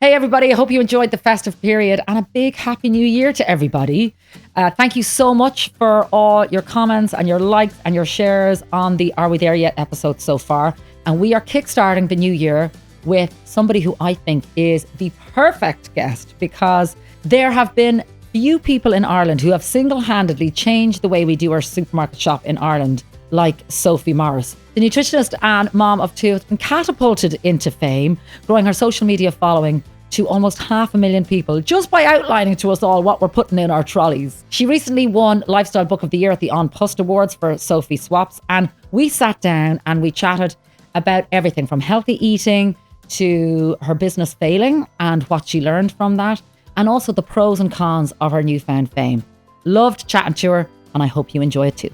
Hey everybody, I hope you enjoyed the festive period and a big happy new year to everybody. Thank you so much for all your comments and your likes and your shares on the Are We There Yet episode so far. And we are kickstarting the new year with somebody who I think is the perfect guest, because there have been few people in Ireland who have single-handedly changed the way we do our supermarket shop in Ireland, like Sophie Morris. The nutritionist and mom of two has been catapulted into fame, growing her social media following to almost 500,000 people just by outlining to us all what we're putting in our trolleys. She recently won Lifestyle Book of the Year at the On Post Awards for Sophie Swaps, and we sat down and we chatted about everything from healthy eating to her business failing and what she learned from that, and also the pros and cons of her newfound fame. Loved chatting to her, and I hope you enjoy it too.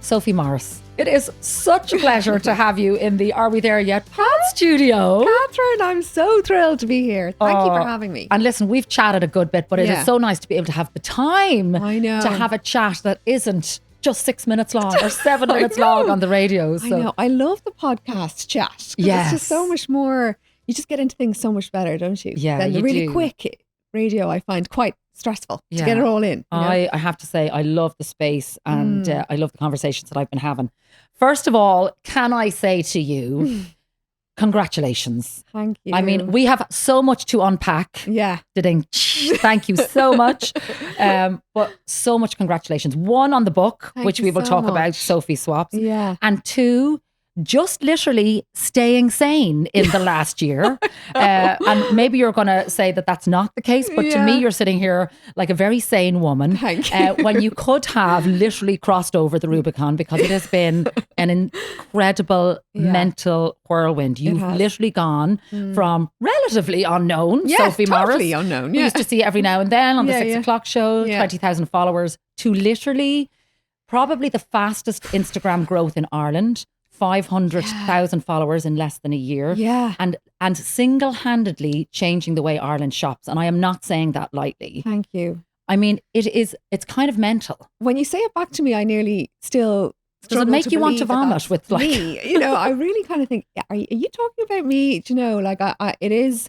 Sophie Morris, it is such a pleasure to have you in the Are We There Yet pod studio. Kathryn, I'm so thrilled to be here. Thank you for having me. And listen, we've chatted a good bit, but it is so nice to be able to have the time to have a chat that isn't just 6 minutes long or 7 minutes long on the radio. So. I know. I love the podcast chat. Yes. It's just so much more, you just get into things so much better, don't you? Yeah, Than the you really do. quick radio, I find quite stressful to get it all in. You know? I have to say, I love the space and I love the conversations that I've been having. First of all, can I say to you, congratulations. Thank you. I mean, we have so much to unpack. Yeah. Thank you so much. But so much congratulations. One, on the book, which we will talk about, Sophie Swaps. Yeah. And two, just literally staying sane in the last year. And maybe you're going to say that that's not the case, but to me, you're sitting here like a very sane woman. Thank you. When you could have literally crossed over the Rubicon, because it has been an incredible mental whirlwind. You've literally gone from relatively unknown, Sophie Morris. Totally unknown. We used to see every now and then on the 6 o'clock show, 20,000 followers, to literally probably the fastest Instagram growth in Ireland. 500,000 followers in less than a year. Yeah. And single-handedly changing the way Ireland shops. And I am not saying that lightly. Thank you. I mean, it's kind of mental. When you say it back to me, I nearly still Does it make you want to vomit that's with like me? You know, I really kind of think, are you talking about me? Do you know, like it is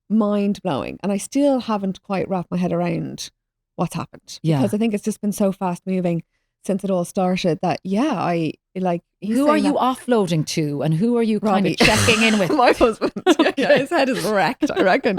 mind blowing, and I still haven't quite wrapped my head around what's happened. Yeah. Because I think it's just been so fast moving since it all started that I like. Who are you offloading to, and who are you kind Robbie. of checking in with? My husband. Yeah, his head is wrecked, I reckon.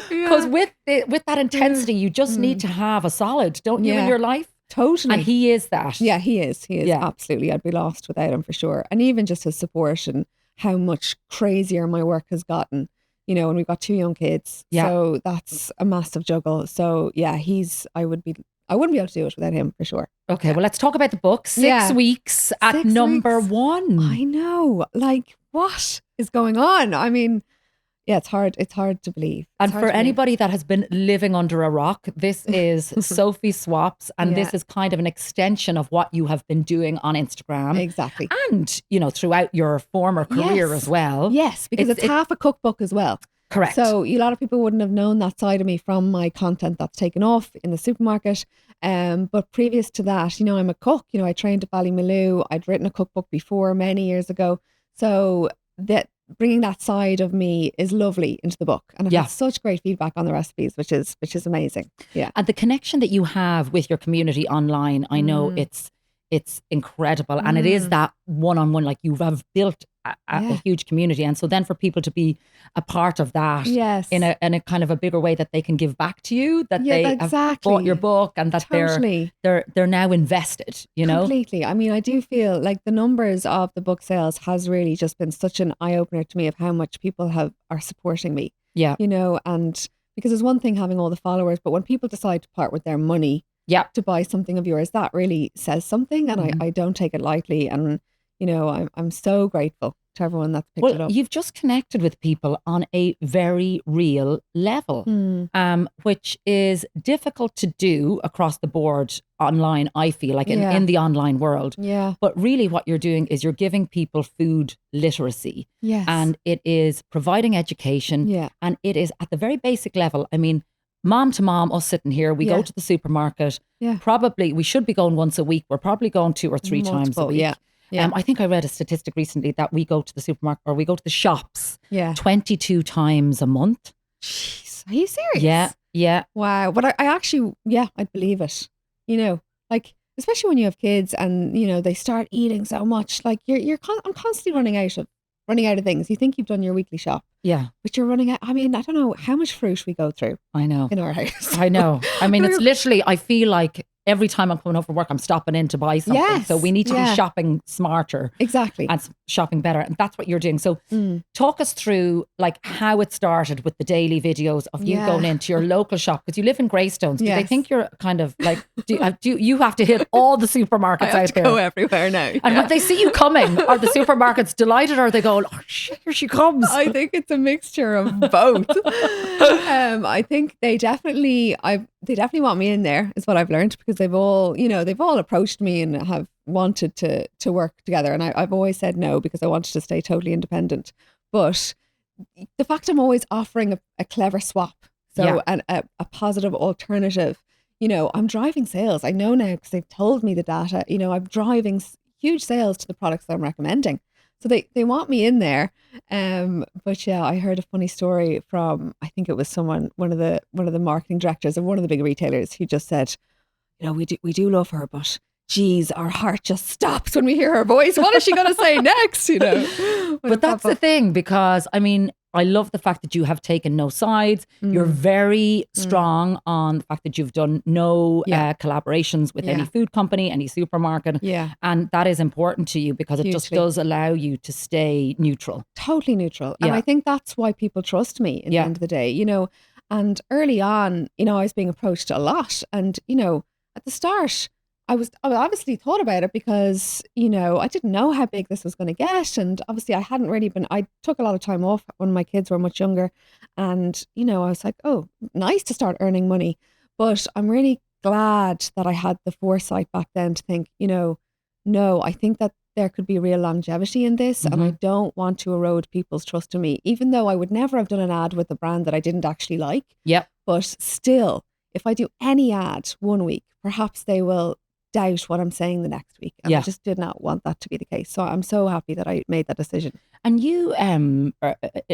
Because with that intensity, you just need to have a solid, don't you, in your life? Totally. And he is that. Yeah, he is. Absolutely. I'd be lost without him for sure. And even just his support and how much crazier my work has gotten, you know, and we've got 2 young kids. Yeah. So that's a massive juggle. So yeah, I wouldn't be able to do it without him for sure. Okay, well, let's talk about the book. 6 weeks at 6 number weeks. 1. I know. Like, what is going on? I mean, yeah, it's hard to believe. And for anybody that has been living under a rock, this is Sophie Swaps, and this is kind of an extension of what you have been doing on Instagram. Exactly. And, you know, throughout your former career as well. Yes, because it's half a cookbook as well. Correct. So a lot of people wouldn't have known that side of me from my content that's taken off in the supermarket. But previous to that, you know, I'm a cook. You know, I trained at Ballymaloe. I'd written a cookbook before many years ago. So that bringing that side of me is lovely into the book. And I've had such great feedback on the recipes, which is amazing. Yeah. And the connection that you have with your community online, I know it's incredible. And it is that one-on-one, like you have built a huge community. And so then for people to be a part of that in a kind of a bigger way, that they can give back to you, that they have bought your book, and that they're now invested, you know? Completely. I mean, I do feel like the numbers of the book sales has really just been such an eye-opener to me of how much people are supporting me. Yeah. You know, and because it's one thing having all the followers, but when people decide to part with their money to buy something of yours, that really says something. And I don't take it lightly. And, you know, I'm so grateful to everyone that's picked it up. You've just connected with people on a very real level, which is difficult to do across the board online, I feel like, in the online world. Yeah. But really what you're doing is you're giving people food literacy. Yes. And it is providing education. Yeah. And it is at the very basic level. I mean, mom to mom, us sitting here, we go to the supermarket. Yeah. Probably, we should be going once a week. We're probably going 2 or 3 times a week. Yeah. Yeah. I think I read a statistic recently that we go to the supermarket or we go to the shops Yeah. 22 times a month. Jeez, are you serious? Yeah. Yeah. Wow. But I actually, yeah, I'd believe it. You know, like, especially when you have kids and, you know, they start eating so much, like I'm constantly running out of things. You think you've done your weekly shop, Yeah. but you're running out. I mean, I don't know how much fruit we go through I know. in our house. I know. I mean, it's literally, I feel like every time I'm coming home from work, I'm stopping in to buy something. Yes, So we need to be yeah. shopping smarter. Exactly. And shopping better. And that's what you're doing. So talk us through like how it started with the daily videos of you going into your local shop, because you live in Greystones. Do they think you're kind of like, do you have to hit all the supermarkets I have out to there? go everywhere now. And when they see you coming, are the supermarkets delighted, or are they going, oh shit, here she comes? I think it's a mixture of both. I think they definitely want me in there, is what I've learned, because they've all approached me and have wanted to work together, and I've always said no because I wanted to stay totally independent. But the fact I'm always offering a clever swap, so a positive alternative, you know, I'm driving sales. I know now because they've told me the data. You know, I'm driving huge sales to the products that I'm recommending. So they want me in there. But yeah, I heard a funny story from, I think it was one of the marketing directors of one of the big retailers, who just said, you know, we do love her, but geez, our heart just stops when we hear her voice. What is she going to say next? You know, but that's the thing, because I mean, I love the fact that you have taken no sides. You're very strong on the fact that you've done no collaborations with any food company, any supermarket. Yeah. And that is important to you because it just does allow you to stay neutral. Totally neutral. And I think that's why people trust me in the end of the day, you know. And early on, you know, I was being approached a lot. And, you know, at the start, I obviously thought about it because, you know, I didn't know how big this was going to get. And obviously I took a lot of time off when my kids were much younger. And, you know, I was like, oh, nice to start earning money. But I'm really glad that I had the foresight back then to think, you know, no, I think that there could be real longevity in this. And I don't want to erode people's trust in me, even though I would never have done an ad with a brand that I didn't actually like. Yep. But still, if I do any ad one week, perhaps they will doubt what I'm saying the next week. And I just did not want that to be the case. So I'm so happy that I made that decision. And you,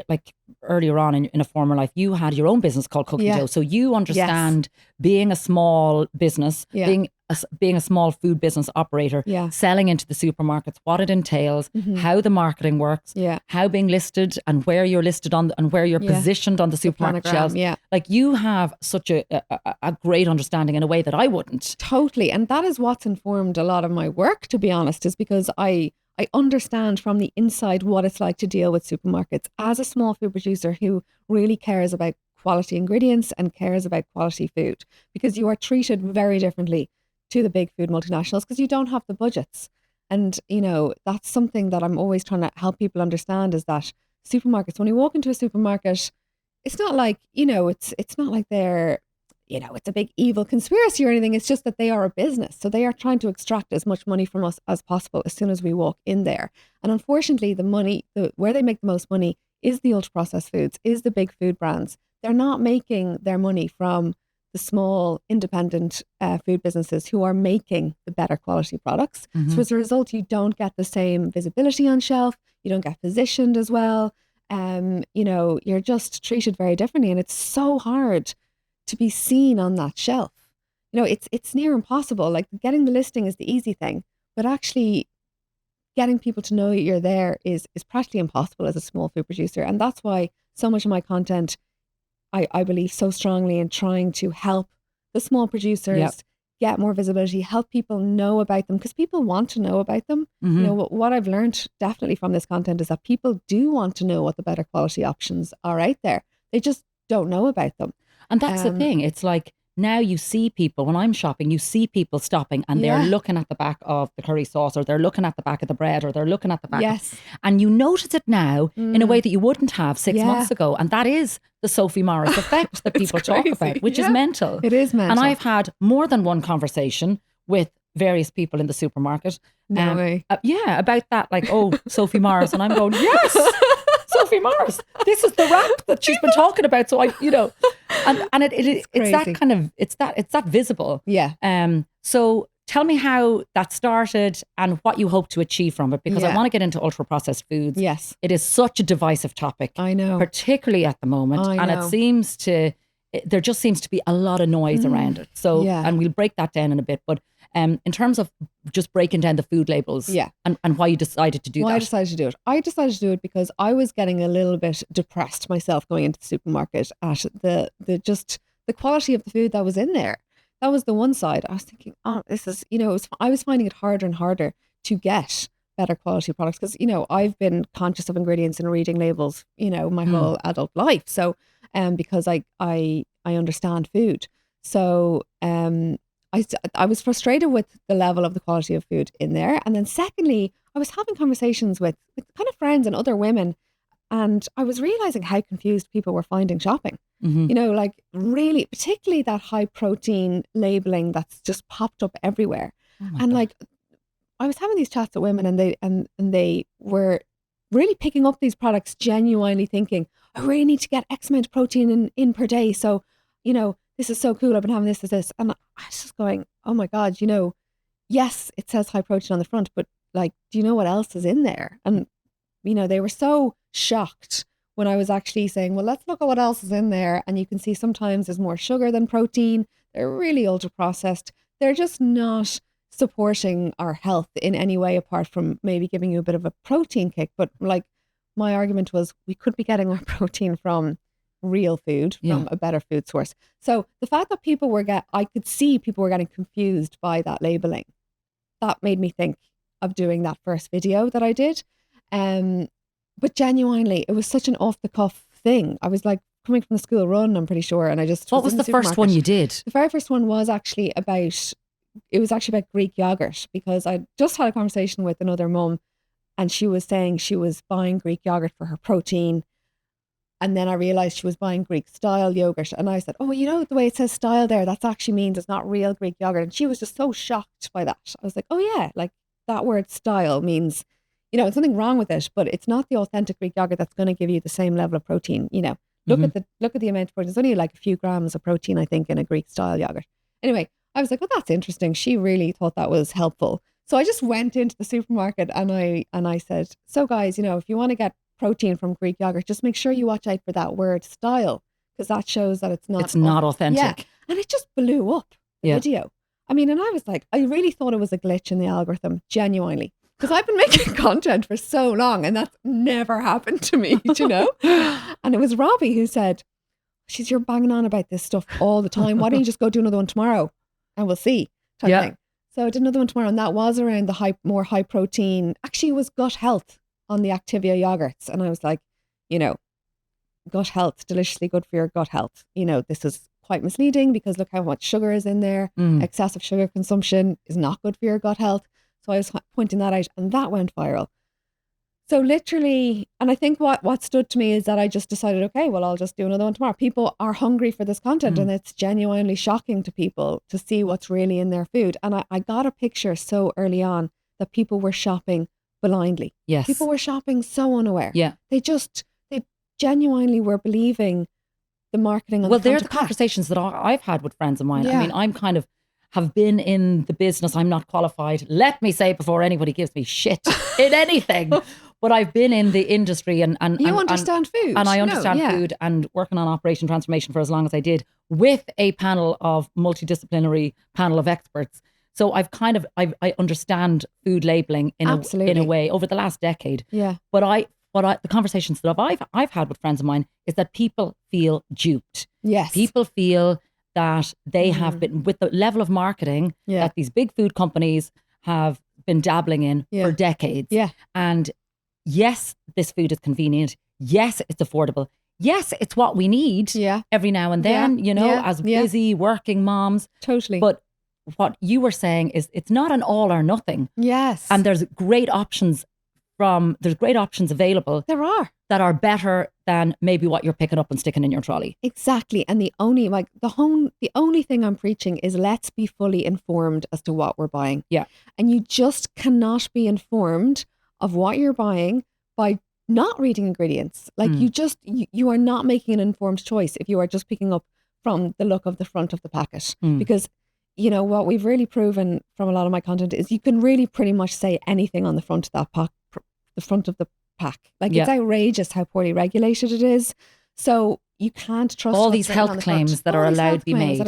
like earlier on in a former life, you had your own business called Cooking Dough. So you understand being a small business, being a small food business operator, selling into the supermarkets, what it entails, how the marketing works, how being listed and where you're listed on and where you're positioned on the supermarket shelves. Like you have such a great understanding in a way that I wouldn't. Totally. And that is what's informed a lot of my work, to be honest, is because I understand from the inside what it's like to deal with supermarkets as a small food producer who really cares about quality ingredients and cares about quality food, because you are treated very differently to the big food multinationals because you don't have the budgets. And, you know, that's something that I'm always trying to help people understand, is that supermarkets, when you walk into a supermarket, it's not like, you know, it's not like they're, you know, it's a big evil conspiracy or anything. It's just that they are a business. So they are trying to extract as much money from us as possible as soon as we walk in there. And unfortunately, where they make the most money is the ultra processed foods, is the big food brands. They're not making their money from the small independent food businesses who are making the better quality products. So as a result, you don't get the same visibility on shelf. You don't get positioned as well. You know, you're just treated very differently. And it's so hard to be seen on that shelf. You know, it's near impossible. Like, getting the listing is the easy thing, but actually getting people to know you're there is practically impossible as a small food producer. And that's why so much of my content, I believe so strongly in trying to help the small producers get more visibility, help people know about them, because people want to know about them. You know, what I've learned definitely from this content is that people do want to know what the better quality options are out there. They just don't know about them. And that's the thing. It's like, now you see people, when I'm shopping, you see people stopping and they're looking at the back of the curry sauce, or they're looking at the back of the bread, or they're looking at the back. And you notice it now in a way that you wouldn't have 6 months ago. And that is the Sophie Morris effect that people talk about, which is mental. It is mental. And I've had more than one conversation with various people in the supermarket. No way. About that, like, oh, Sophie Morris. And I'm going, yes, Sophie Morris. This is the rap that she's been talking about. So you know, and it's that kind of, it's that visible. Yeah. So tell me how that started and what you hope to achieve from it, because I want to get into ultra processed foods. Yes. It is such a divisive topic. I know. Particularly at the moment. I and know. there just seems to be a lot of noise around it. So, and we'll break that down in a bit. But in terms of just breaking down the food labels and why you decided to do that. Why I decided to do it. I decided to do it because I was getting a little bit depressed myself going into the supermarket at the quality of the food that was in there. That was the one side. I was thinking, oh, this is, I was finding it harder and harder to get better quality products because, I've been conscious of ingredients and reading labels, my whole adult life. So, because I understand food. So, I was frustrated with the level of the quality of food in there. And then secondly, I was having conversations with kind of friends and other women, and I was realizing how confused people were finding shopping. Like really, particularly that high protein labeling that's just popped up everywhere. And God. Like, I was having these chats with women, and they were really picking up these products, genuinely thinking, I really need to get X amount of protein in per day. So, this is so cool. I've been having this. And I was just going, oh my God, yes, it says high protein on the front, but like, do you know what else is in there? And, they were so shocked when I was actually saying, well, let's look at what else is in there. And you can see sometimes there's more sugar than protein. They're really ultra processed. They're just not supporting our health in any way apart from maybe giving you a bit of a protein kick. But like, my argument was we could be getting our protein from real food, from a better food source. So the fact that I could see people were getting confused by that labeling, that made me think of doing that first video that I did. But genuinely, it was such an off the cuff thing. I was like coming from the school run, I'm pretty sure. And I just, what was the first one you did? The very first one was actually about Greek yogurt, because I just had a conversation with another mum, and she was saying she was buying Greek yogurt for her protein. And then I realized she was buying Greek style yogurt. And I said, oh, the way it says style there, that actually means it's not real Greek yogurt. And she was just so shocked by that. I was like, oh yeah, like that word style means, there's nothing wrong with it, but it's not the authentic Greek yogurt that's going to give you the same level of protein. Look at the amount of protein. There's only like a few grams of protein, I think, in a Greek style yogurt. Anyway, I was like, well, that's interesting. She really thought that was helpful. So I just went into the supermarket and I said, so guys, if you want to get protein from Greek yogurt, just make sure you watch out for that word style, because that shows that it's not authentic. Yeah. And it just blew up the video. I mean, and I was like, I really thought it was a glitch in the algorithm, genuinely, because I've been making content for so long and that's never happened to me, And it was Robbie who said, you're banging on about this stuff all the time. Why don't you just go do another one tomorrow and we'll see, type thing. So I did another one tomorrow, and that was around the more high protein. Actually, it was gut health on the Activia yogurts. And I was like, gut health, deliciously good for your gut health. This is quite misleading because look how much sugar is in there. Excessive sugar consumption is not good for your gut health. So I was pointing that out, and that went viral. So literally, and I think what stood to me is that I just decided, okay, well, I'll just do another one tomorrow. People are hungry for this content, and it's genuinely shocking to people to see what's really in their food. And I got a picture so early on that people were shopping blindly. Yes. People were shopping so unaware. Yeah. They genuinely were believing the marketing on the front they're of the pack. Conversations that I've had with friends of mine. Yeah. I mean, I'm kind of have been in the business. I'm not qualified. Let me say before anybody gives me shit in anything. But I've been in the industry and you understand food. And I understand food, and working on operation transformation for as long as I did with a panel of multidisciplinary panel of experts. So I understand food labeling in a way over the last decade. Yeah. But the conversations that I've had with friends of mine is that people feel duped. Yes. People feel that they have been, with the level of marketing that these big food companies have been dabbling in for decades. Yeah. And yes, this food is convenient. Yes, it's affordable. Yes, it's what we need every now and then, as busy working moms. Totally. But what you were saying is it's not an all or nothing. Yes. And there's great options available. There are. That are better than maybe what you're picking up and sticking in your trolley. Exactly. And the only thing I'm preaching is let's be fully informed as to what we're buying. Yeah. And you just cannot be informed of what you're buying by not reading ingredients. Like you are not making an informed choice if you are just picking up from the look of the front of the packet. Because what we've really proven from a lot of my content is you can really pretty much say anything on the front of that pack, the front of the pack. Like it's outrageous how poorly regulated it is. So you can't trust all these health claims that are allowed to be made. I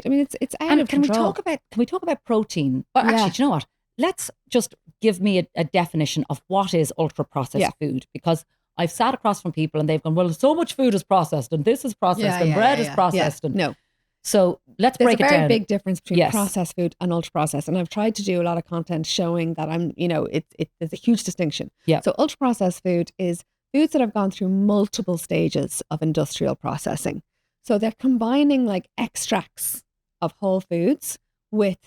mean, it's out and of can control. we talk about protein? But actually, do you know what? Let's just give me a definition of what is ultra processed food, because I've sat across from people and they've gone, well, so much food is processed and this is processed and bread is processed. And no. So let's break it down. There's a very big difference between processed food and ultra processed. And I've tried to do a lot of content showing that there's a huge distinction. Yeah. So ultra processed food is foods that have gone through multiple stages of industrial processing. So they're combining like extracts of whole foods with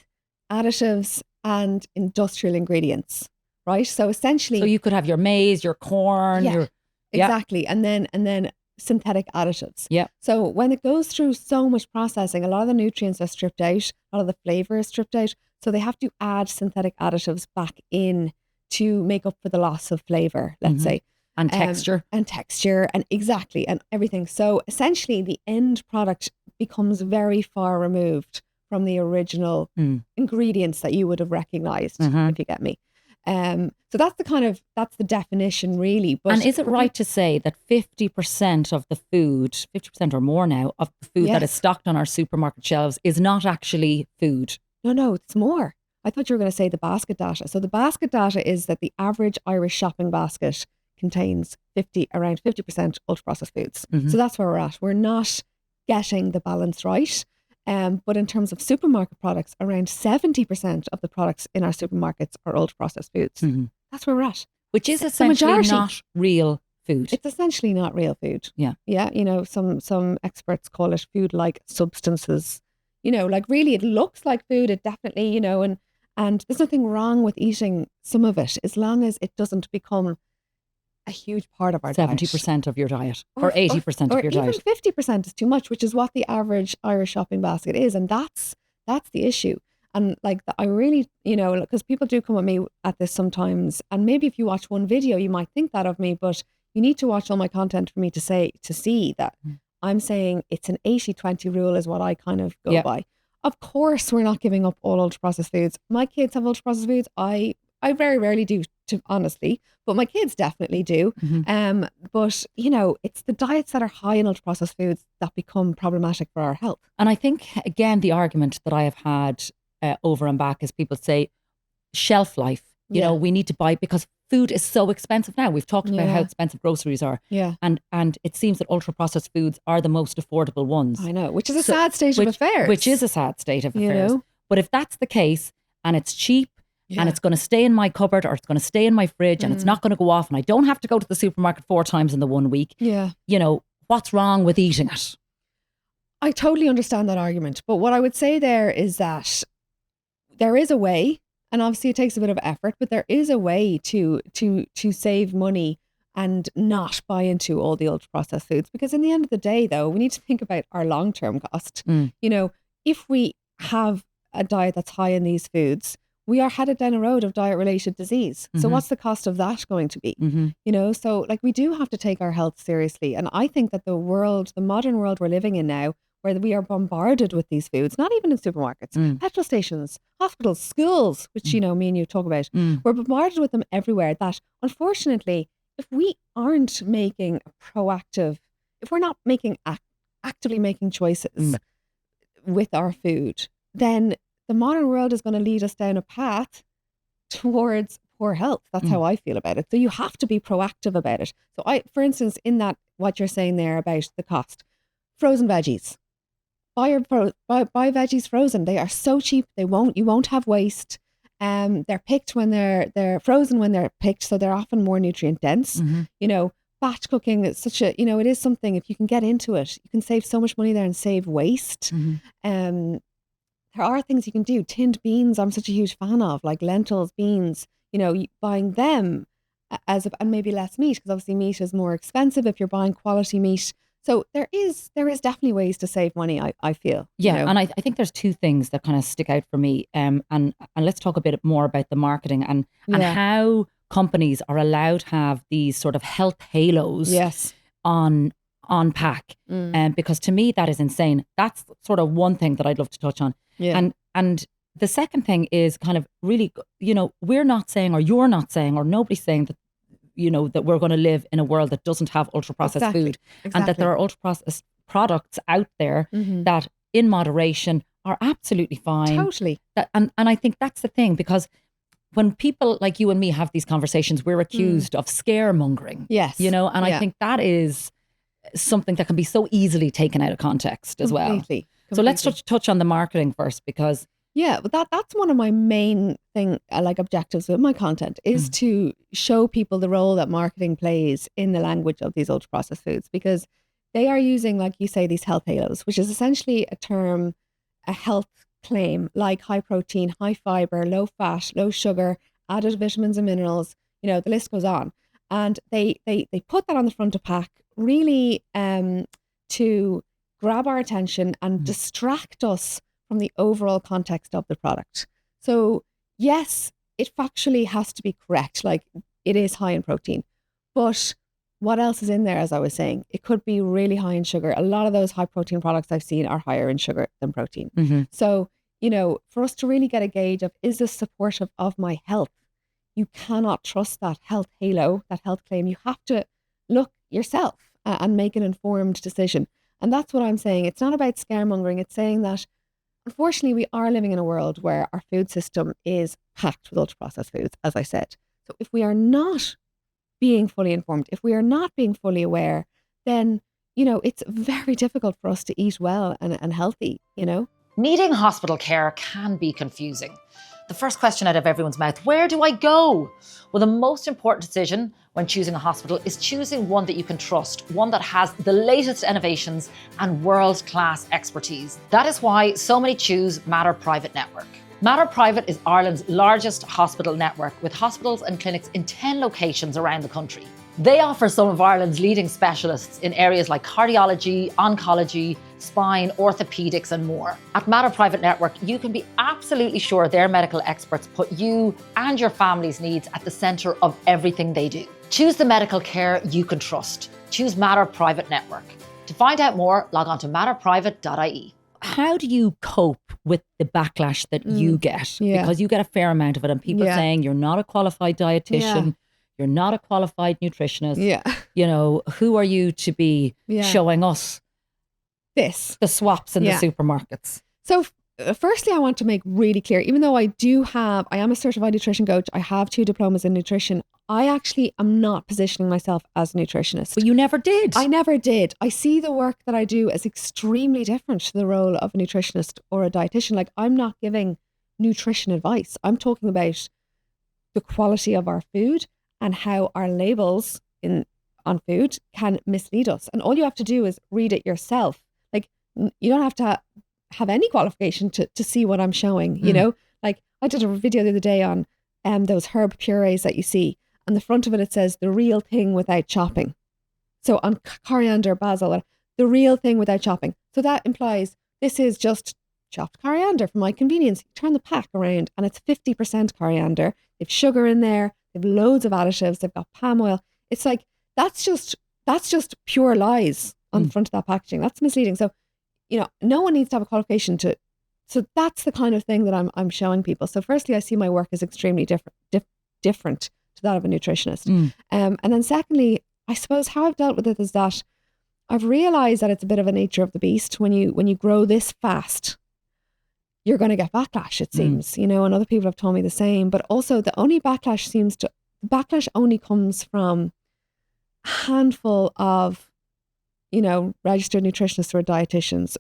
additives and industrial ingredients, right? So essentially, so you could have your maize, your corn, exactly, and then synthetic additives. Yeah. So when it goes through so much processing, a lot of the nutrients are stripped out, a lot of the flavor is stripped out. So they have to add synthetic additives back in to make up for the loss of flavor, let's say. And texture. And exactly, and everything. So essentially the end product becomes very far removed from the original ingredients that you would have recognized, if you get me. So that's the definition really. But and is it right to say that 50% of the food, 50% or more now, of the food that is stocked on our supermarket shelves is not actually food? No, it's more. I thought you were going to say the basket data. So the basket data is that the average Irish shopping basket contains around 50% ultra processed foods. So that's where we're at. We're not getting the balance right. But in terms of supermarket products, around 70% of the products in our supermarkets are ultra processed foods. That's where we're at. Which is essentially not real food. It's essentially not real food. Yeah. Yeah. Some experts call it food-like substances. Like really it looks like food. It definitely, and there's nothing wrong with eating some of it as long as it doesn't become a huge part of our 70% of your diet or 80% of your diet. Or even 50% is too much, which is what the average Irish shopping basket is. And that's the issue. And like, I really, because people do come at me at this sometimes. And maybe if you watch one video, you might think that of me, but you need to watch all my content for me to see that I'm saying it's an 80-20 rule is what I kind of go by. Of course, we're not giving up all ultra processed foods. My kids have ultra processed foods. I very rarely do, honestly, but my kids definitely do. But it's the diets that are high in ultra processed foods that become problematic for our health. And I think again, the argument that I have had over and back is people say shelf life. We need to buy because food is so expensive now. We've talked about how expensive groceries are. Yeah. And it seems that ultra processed foods are the most affordable ones. I know, which is a sad state of affairs. Which is a sad state of affairs. But if that's the case and it's cheap and it's going to stay in my cupboard or it's going to stay in my fridge and it's not going to go off and I don't have to go to the supermarket 4 times in the 1 week. Yeah. What's wrong with eating it? I totally understand that argument. But what I would say there is that there is a way, and obviously it takes a bit of effort, but there is a way to save money and not buy into all the ultra processed foods. Because in the end of the day, though, we need to think about our long-term cost. If we have a diet that's high in these foods, we are headed down a road of diet-related disease. So what's the cost of that going to be? So like we do have to take our health seriously. And I think that the modern world we're living in now, where we are bombarded with these foods, not even in supermarkets, petrol stations, hospitals, schools, which, me and you talk about, we're bombarded with them everywhere, that unfortunately, if we aren't making if we're not actively making choices with our food, then the modern world is going to lead us down a path towards poor health. That's how I feel about it. So you have to be proactive about it. So for instance, in that, what you're saying there about the cost, frozen veggies. Buy veggies frozen. They are so cheap. You won't have waste. They're picked when they're frozen when they're picked, so they're often more nutrient dense. Batch cooking is such a, it is something, if you can get into it, you can save so much money there and save waste. There are things you can do. Tinned beans, I'm such a huge fan of, like lentils, beans, buying them and maybe less meat, because obviously meat is more expensive if you're buying quality meat. So there is definitely ways to save money, I feel. Yeah, and I think there's 2 things that kind of stick out for me. And let's talk a bit more about the marketing and how companies are allowed to have these sort of health halos on pack. Because to me, that is insane. That's sort of one thing that I'd love to touch on. Yeah. And the second thing is kind of really, we're not saying, or you're not saying, or nobody's saying that, that we're going to live in a world that doesn't have ultra processed food, and that there are ultra processed products out there that in moderation are absolutely fine. Totally. And I think that's the thing, because when people like you and me have these conversations, we're accused of scaremongering. Yes. And I think that is something that can be so easily taken out of context as well. So let's touch on the marketing first, because but that's one of my main objectives with my content is to show people the role that marketing plays in the language of these ultra processed foods, because they are using, like you say, these health halos, which is essentially a health claim, like high protein, high fiber, low fat, low sugar, added vitamins and minerals, the list goes on. And they put that on the front of pack really to grab our attention and distract us from the overall context of the product. So yes, it factually has to be correct. Like, it is high in protein, but what else is in there? As I was saying, it could be really high in sugar. A lot of those high protein products I've seen are higher in sugar than protein. So, for us to really get a gauge of, is this supportive of my health? You cannot trust that health halo, that health claim. You have to look yourself and make an informed decision. And that's what I'm saying. It's not about scaremongering. It's saying that, unfortunately, we are living in a world where our food system is packed with ultra processed foods, as I said. So if we are not being fully informed, if we are not being fully aware, then, it's very difficult for us to eat well and healthy, Needing hospital care can be confusing. The first question out of everyone's mouth, where do I go? Well, the most important decision when choosing a hospital is choosing one that you can trust, one that has the latest innovations and world-class expertise. That is why so many choose Mater Private Network. Mater Private is Ireland's largest hospital network, with hospitals and clinics in 10 locations around the country. They offer some of Ireland's leading specialists in areas like cardiology, oncology, spine, orthopedics and more. At Mater Private Network, you can be absolutely sure their medical experts put you and your family's needs at the centre of everything they do. Choose the medical care you can trust. Choose Mater Private Network. To find out more, log on to matterprivate.ie. How do you cope with the backlash that you get? Because you get a fair amount of it, and people saying you're not a qualified dietitian, you're not a qualified nutritionist. Who are you to be showing us the swaps in the supermarkets? So firstly, I want to make really clear, even though I am a certified nutrition coach, I have 2 diplomas in nutrition, I actually am not positioning myself as a nutritionist. But you never did. I never did. I see the work that I do as extremely different to the role of a nutritionist or a dietitian. Like, I'm not giving nutrition advice. I'm talking about the quality of our food and how our labels on food can mislead us. And all you have to do is read it yourself. Like, you don't have to have any qualification to see what I'm showing, Like, I did a video the other day on those herb purees that you see. On the front of it, it says the real thing without chopping. So on coriander, basil, the real thing without chopping. So that implies this is just chopped coriander for my convenience. You turn the pack around and it's 50% coriander. They've sugar in there. They've loads of additives. They've got palm oil. It's like, that's just pure lies on the front of that packaging. That's misleading. So, no one needs to have a qualification so that's the kind of thing that I'm showing people. So firstly, I see my work as extremely different to that of a nutritionist. And then secondly, I suppose how I've dealt with it is that I've realized that it's a bit of a nature of the beast. When you grow this fast, you're going to get backlash, it seems, and other people have told me the same. But also the backlash only comes from a handful of, registered nutritionists or dietitians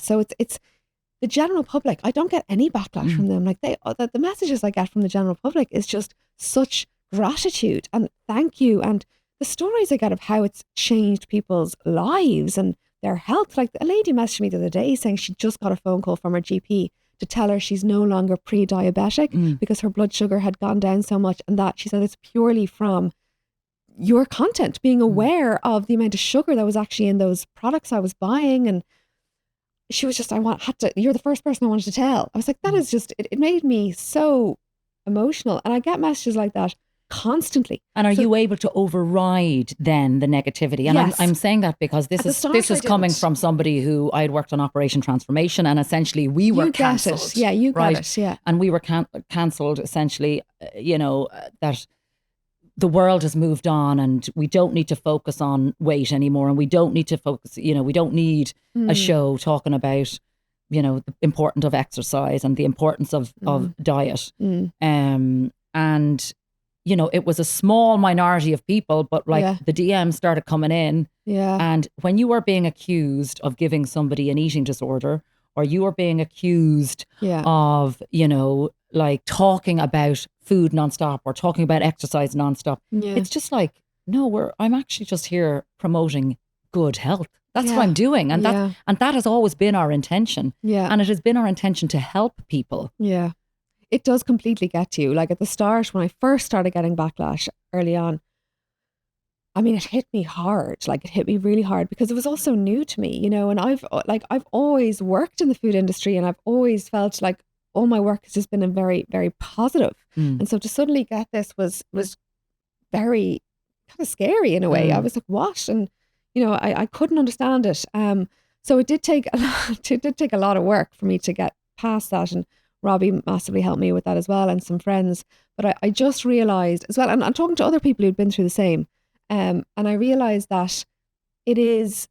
so it's the general public. I don't get any backlash from them. Like, the messages I get from the general public is just such gratitude and thank you. And the stories I get of how it's changed people's lives and their health. Like, a lady messaged me the other day saying she just got a phone call from her GP to tell her she's no longer pre-diabetic because her blood sugar had gone down so much, and that she said it's purely from your content, being aware of the amount of sugar that was actually in those products I was buying. And she was just, you're the first person I wanted to tell. I was like, that is just, it made me so emotional. And I get messages like that constantly. And are you able to override then the negativity? And Yes. I'm saying that because At the start, this I is coming didn't. from somebody who I had worked on Operation Transformation, and essentially we were You get cancelled. it. Yeah, you right? get it. Yeah. And we were cancelled essentially, that the world has moved on and we don't need to focus on weight anymore, and we don't need to focus, we don't need a show talking about, the importance of exercise and the importance of diet. And it was a small minority of people, but the DMs started coming in. Yeah. And when you are being accused of giving somebody an eating disorder, or you are being accused of, talking about food nonstop or talking about exercise nonstop, it's just like, no, I'm actually just here promoting good health. That's what I'm doing. And that has always been our intention. Yeah. And it has been our intention to help people. Yeah. It does completely get to you. Like at the start, when I first started getting backlash early on, I mean, it hit me hard. Like it hit me really hard because it was also new to me, and I've always worked in the food industry, and I've always felt like all my work has just been very, very positive. And so to suddenly get this was very kind of scary in a way. I was like, what? And, I couldn't understand it. So it did take a lot of work for me to get past that. And Robbie massively helped me with that as well, and some friends. But I just realized as well, and I'm talking to other people who'd been through the same. And I realized that it is,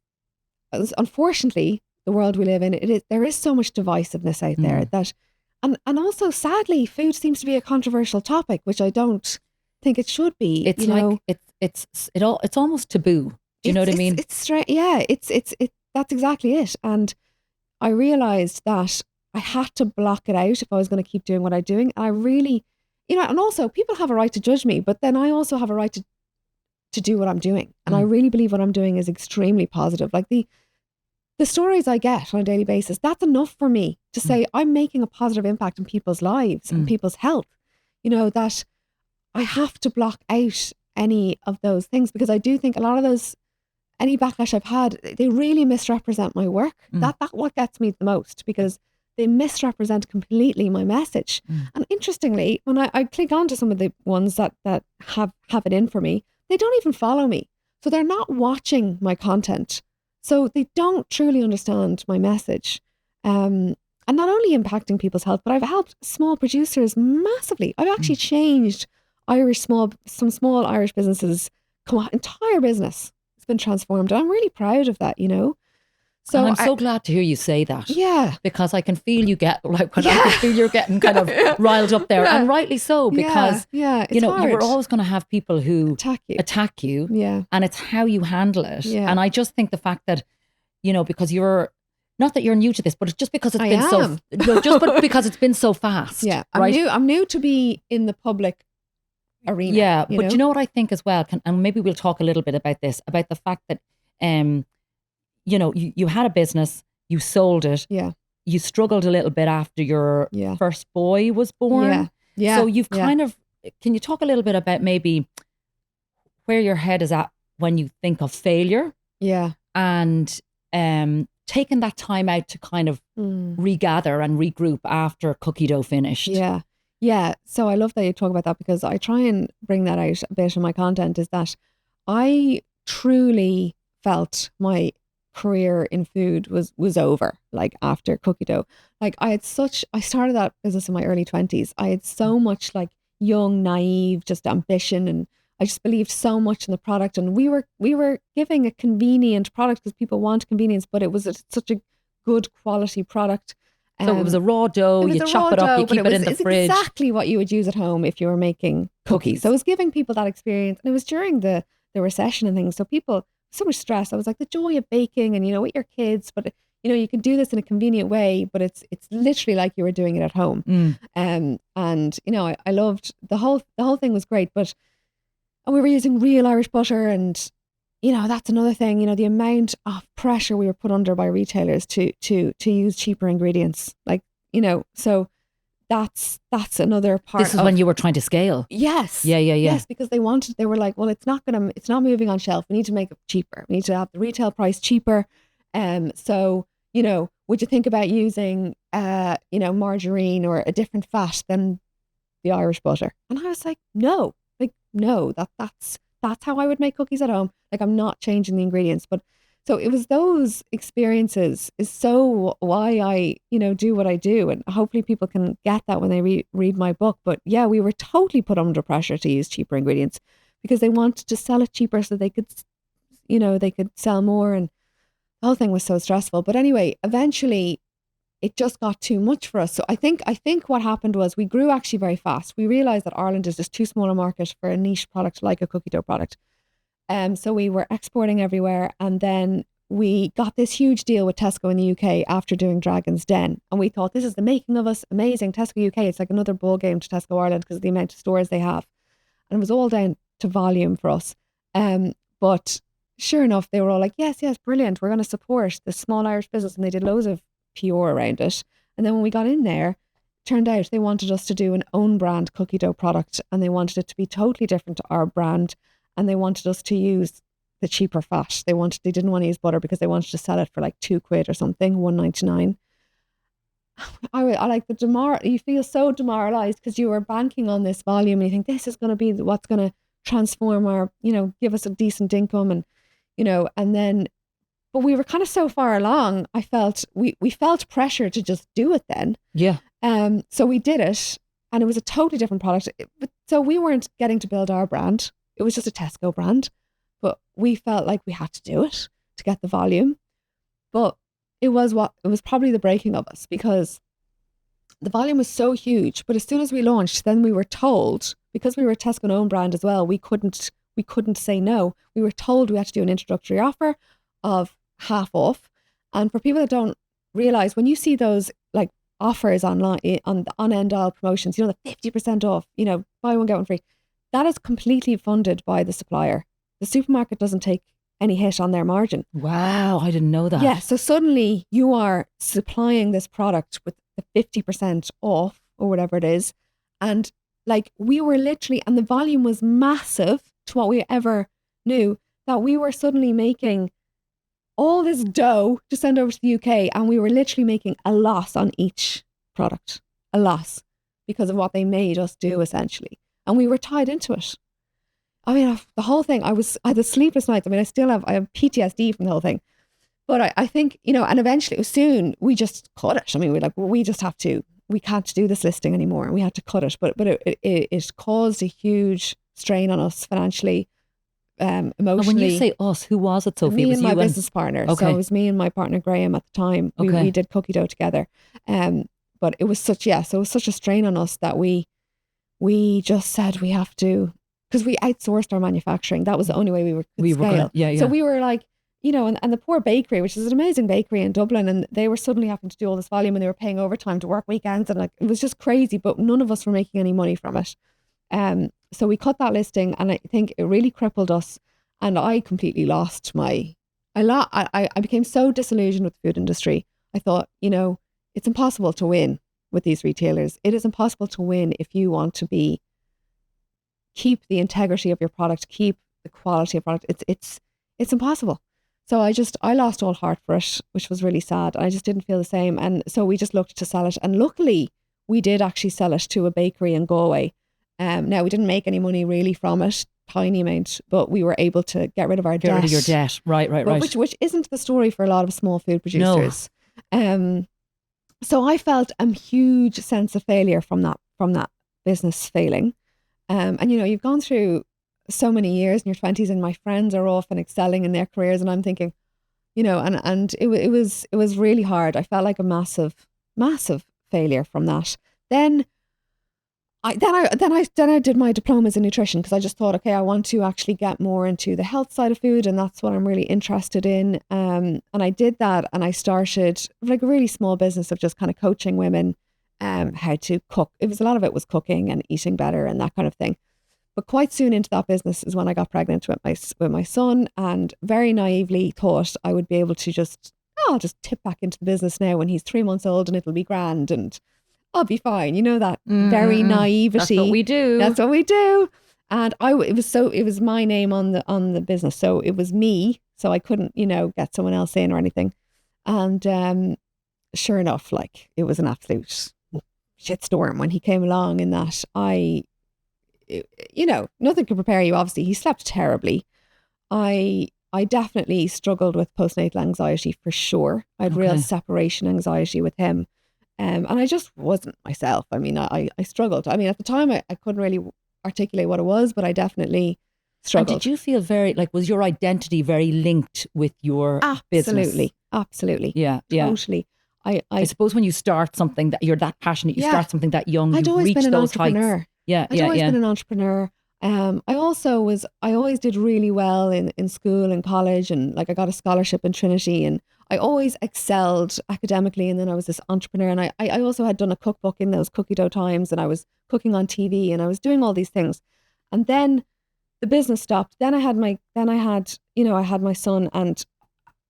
unfortunately, the world we live in, there is so much divisiveness out there that, and also sadly, food seems to be a controversial topic, which I don't think it should be. It's it's almost taboo. Do you know what I mean? It's strange. Yeah, it's that's exactly it. And I realized that I had to block it out if I was going to keep doing what I'm doing. And I really, and also people have a right to judge me, but then I also have a right to do what I'm doing. And I really believe what I'm doing is extremely positive. Like the stories I get on a daily basis, that's enough for me to say I'm making a positive impact in people's lives and people's health. That I have to block out any of those things, because I do think a lot of those, any backlash I've had, they really misrepresent my work. That's what gets me the most, because they misrepresent completely my message. And interestingly, when I click onto some of the ones that have it in for me, they don't even follow me. So they're not watching my content. So they don't truly understand my message. And not only impacting people's health, but I've helped small producers massively. I've actually changed some small Irish businesses, entire business has been transformed. And I'm really proud of that, So and I'm so glad to hear you say that. Yeah. Because I can feel you get, I can feel you're getting kind of riled up there. And rightly so, because, it's hard. you're always going to have people who attack you. Yeah. And it's how you handle it. Yeah. And I just think the fact that, because you're, not that you're new to this, but it's just because it's because it's been so fast. Yeah. Right? I'm new to be in the public arena. Yeah. But you know what I think as well, and maybe we'll talk a little bit about this, about the fact that, you had a business, you sold it. Yeah. You struggled a little bit after your first boy was born. Yeah. Yeah. So you've kind of, can you talk a little bit about maybe where your head is at when you think of failure? Yeah. And taking that time out to kind of regather and regroup after cookie dough finished. Yeah. Yeah. So I love that you talk about that, because I try and bring that out a bit in my content, is that I truly felt my career in food was over, like after cookie dough. Like I started that business in my early 20s. I had so much like young, naive, just ambition, and I just believed so much in the product. And we were giving a convenient product because people want convenience, but it was such a good quality product. So it was a raw dough, you chop it up, you keep it in the fridge. Exactly what you would use at home if you were making cookies. So it was giving people that experience. And it was during the recession and things. So people, so much stress. I was like, the joy of baking and, with your kids, but you can do this in a convenient way, but it's literally like you were doing it at home. And I loved the whole thing was great, but we were using real Irish butter, and that's another thing, the amount of pressure we were put under by retailers to use cheaper ingredients, so that's another part. This is when you were trying to scale. Yes. Yeah. Yes, because they were like, well, it's not moving on shelf. We need to make it cheaper. We need to have the retail price cheaper. So, would you think about using, margarine or a different fat than the Irish butter? And I was like, no, no, that's how I would make cookies at home. Like, I'm not changing the ingredients. But so it was those experiences is so why I, do what I do. And hopefully people can get that when they read my book. But yeah, we were totally put under pressure to use cheaper ingredients because they wanted to sell it cheaper so they could, they could sell more. And the whole thing was so stressful. But anyway, eventually it just got too much for us. So I think what happened was we grew actually very fast. We realized that Ireland is just too small a market for a niche product like a cookie dough product. So we were exporting everywhere, and then we got this huge deal with Tesco in the UK after doing Dragon's Den, and we thought this is the making of us. Amazing. Tesco UK, it's like another ball game to Tesco Ireland because of the amount of stores they have, and it was all down to volume for us. But sure enough, they were all like, yes, brilliant, we're going to support the small Irish business, and they did loads of PR around it. And then when we got in there, turned out they wanted us to do an own brand cookie dough product, and they wanted it to be totally different to our brand, and they wanted us to use the cheaper fat. They didn't want to use butter because they wanted to sell it for like £2 or something, £1.99. I like you feel so demoralized because you were banking on this volume, and you think this is going to be what's going to transform our, give us a decent income, and and then, but we were kind of so far along. I felt we felt pressure to just do it then. Yeah. So we did it, and it was a totally different product. So we weren't getting to build our brand. It was just a Tesco brand, but we felt like we had to do it to get the volume. But it was probably the breaking of us, because the volume was so huge. But as soon as we launched, then we were told, because we were a Tesco own brand as well, we couldn't say no. We were told we had to do an introductory offer of half off. And for people that don't realize, when you see those like offers online on end aisle promotions, the 50% off, buy one get one free, that is completely funded by the supplier. The supermarket doesn't take any hit on their margin. Wow, I didn't know that. Yeah, so suddenly you are supplying this product with the 50% off or whatever it is. And like, we were literally, and the volume was massive to what we ever knew, that we were suddenly making all this dough to send over to the UK, and we were literally making a loss on each product. A loss because of what they made us do, essentially. And we were tied into it. I mean, the whole thing, I had sleepless nights. I mean, I have PTSD from the whole thing. But I think, and eventually it was soon, we just cut it. I mean, we can't do this listing anymore, and we had to cut it. But it caused a huge strain on us financially, emotionally. And when you say us, who was it, Sophie? Me and my business partner. Okay. So it was me and my partner Graham at the time. We did cookie dough together. But it was such a strain on us that we just said we have to, because we outsourced our manufacturing. That was the only way we could scale. So we were like, and the poor bakery, which is an amazing bakery in Dublin, and they were suddenly having to do all this volume, and they were paying overtime to work weekends, and like, it was just crazy, but none of us were making any money from it. So we cut that listing, and I think it really crippled us, and I completely lost I became so disillusioned with the food industry. I thought, it's impossible to win with these retailers. It is impossible to win if you want to keep the integrity of your product, keep the quality of product. It's impossible. So I lost all heart for it, which was really sad. I just didn't feel the same. And so we just looked to sell it. And luckily we did actually sell it to a bakery in Galway. Now we didn't make any money really from it, tiny amount, but we were able to get rid of our debt. Get rid of your debt. Right. Which isn't the story for a lot of small food producers. No. So I felt a huge sense of failure from that business failing. And you've gone through so many years in your 20s, and my friends are off and excelling in their careers, and I'm thinking, and it was really hard. I felt like a massive failure from that. Then I did my diplomas in nutrition, because I just thought, okay, I want to actually get more into the health side of food, and that's what I'm really interested in. And I did that, and I started like a really small business of just kind of coaching women how to cook. A lot of it was cooking and eating better and that kind of thing. But quite soon into that business is when I got pregnant with my son, and very naively thought I would be able to I'll just tip back into the business now when he's 3 months old, and it'll be grand and I'll be fine. That very naivety. That's what we do. That's what we do. And it was my name on the business, so it was me. So I couldn't get someone else in or anything. And sure enough, like, it was an absolute shitstorm when he came along, in that nothing can prepare you. Obviously, he slept terribly. I definitely struggled with postnatal anxiety for sure. I had real separation anxiety with him. And I just wasn't myself. I mean, I struggled. I mean, at the time, I couldn't really articulate what it was, but I definitely struggled. And did you feel was your identity very linked with your business? Absolutely. Yeah. Totally. I suppose when you start something that you're that passionate, you start something that young, I'd always been an entrepreneur. I'd always been an entrepreneur. I always did really well in school and college, and like I got a scholarship in Trinity, and I always excelled academically. And then I was this entrepreneur, and I also had done a cookbook in those cookie dough times, and I was cooking on TV, and I was doing all these things. And then the business stopped. Then I had my son, and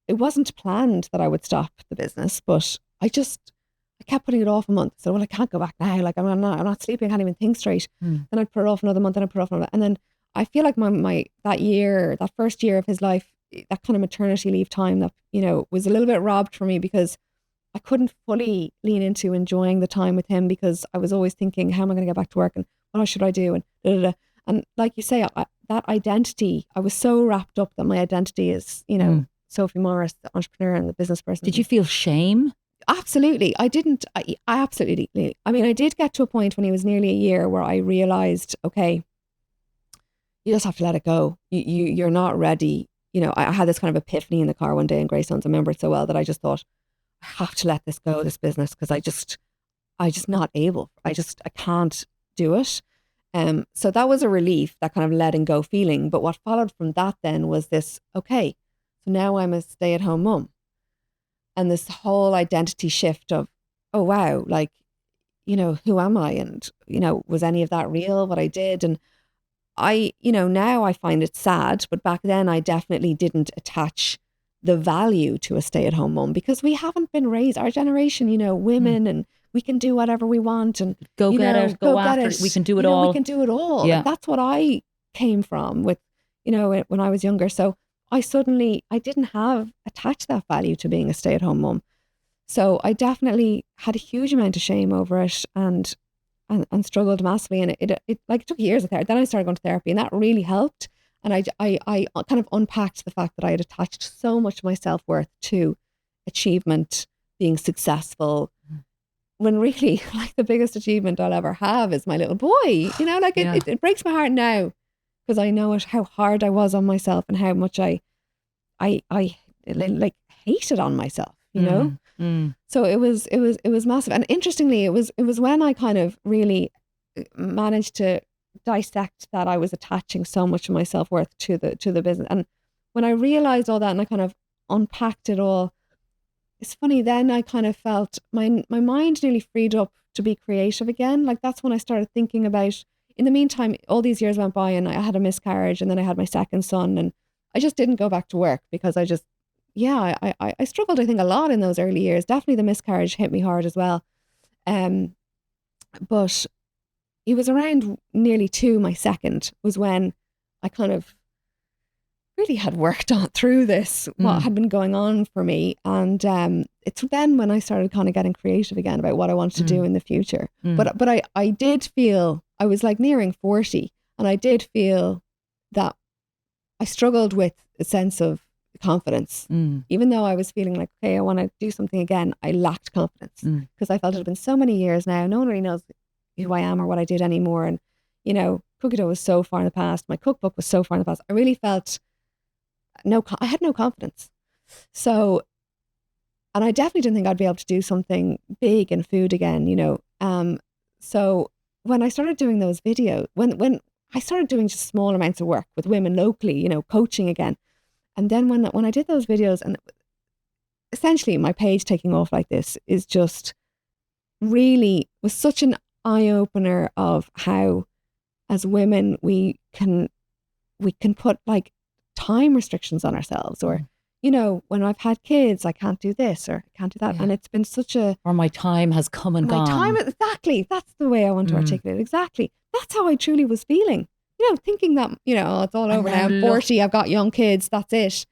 it wasn't planned that I would stop the business, but I kept putting it off a month. So, well, I can't go back now. Like I'm not sleeping. I can't even think straight. Then I'd put it off another month. Then I'd put it off another. And then I feel like that first year of his life, that kind of maternity leave time that, was a little bit robbed from me, because I couldn't fully lean into enjoying the time with him, because I was always thinking, how am I going to get back to work, and what should I do? And da, da, da. And like you say, that identity, I was so wrapped up that my identity is, Sophie Morris, the entrepreneur and the business person. Did you feel shame? Absolutely. I didn't. I absolutely. I mean, I did get to a point when he was nearly a year where I realized, okay, you just have to let it go. You're not ready. I had this kind of epiphany in the car one day in Greystones. I remember it so well that I just thought, I have to let this go, this business, because I just not able. I can't do it. So that was a relief, that kind of letting go feeling. But what followed from that then was this, okay, so now I'm a stay-at-home mum. And this whole identity shift of, oh, wow, like, who am I? And, was any of that real, what I did? And now I find it sad, but back then I definitely didn't attach the value to a stay-at-home mum, because we haven't been raised, our generation, women, and we can do whatever we want, and go get it. We can do it all. We can do it all. Yeah. Like, that's what I came from with, when I was younger. So I didn't attach that value to being a stay-at-home mum. So I definitely had a huge amount of shame over it, and struggled massively. And it took years of therapy. Then I started going to therapy, and that really helped. And I kind of unpacked the fact that I had attached so much of my self-worth to achievement, being successful, when really, like, the biggest achievement I'll ever have is my little boy. It breaks my heart now, because I know how hard I was on myself, and how much I hated on myself, So it was massive. And interestingly, it was when I kind of really managed to dissect that I was attaching so much of my self-worth to the business. And when I realized all that, and I kind of unpacked it all, it's funny, then I kind of felt my mind nearly freed up to be creative again. Like, that's when I started thinking about, in the meantime, all these years went by, and I had a miscarriage, and then I had my second son, and I just didn't go back to work, because I struggled, I think, a lot in those early years. Definitely the miscarriage hit me hard as well. But it was around nearly 2, my second, was when I kind of really had worked on through this, what had been going on for me. And it's then when I started kind of getting creative again about what I wanted to do in the future. But I did feel, I was like nearing 40, and I did feel that I struggled with a sense of confidence. Even though I was feeling like, okay, I want to do something again, I lacked confidence, because I felt it had been so many years now. No one really knows who I am or what I did anymore. And, cookie dough was so far in the past. My cookbook was so far in the past. I really felt I had no confidence. So, and I definitely didn't think I'd be able to do something big in food again, So when I started doing those videos, when I started doing just small amounts of work with women locally, coaching again. And then when I did those videos, and essentially my page taking off like this is just really was such an eye-opener of how, as women, we can put like time restrictions on ourselves, or when I've had kids, I can't do this, or I can't do that. And it's been such or my time has come and gone. Exactly. That's the way I want to articulate it. Exactly. That's how I truly was feeling. Thinking that, oh, it's all over now. I'm 40, I've got young kids, that's it.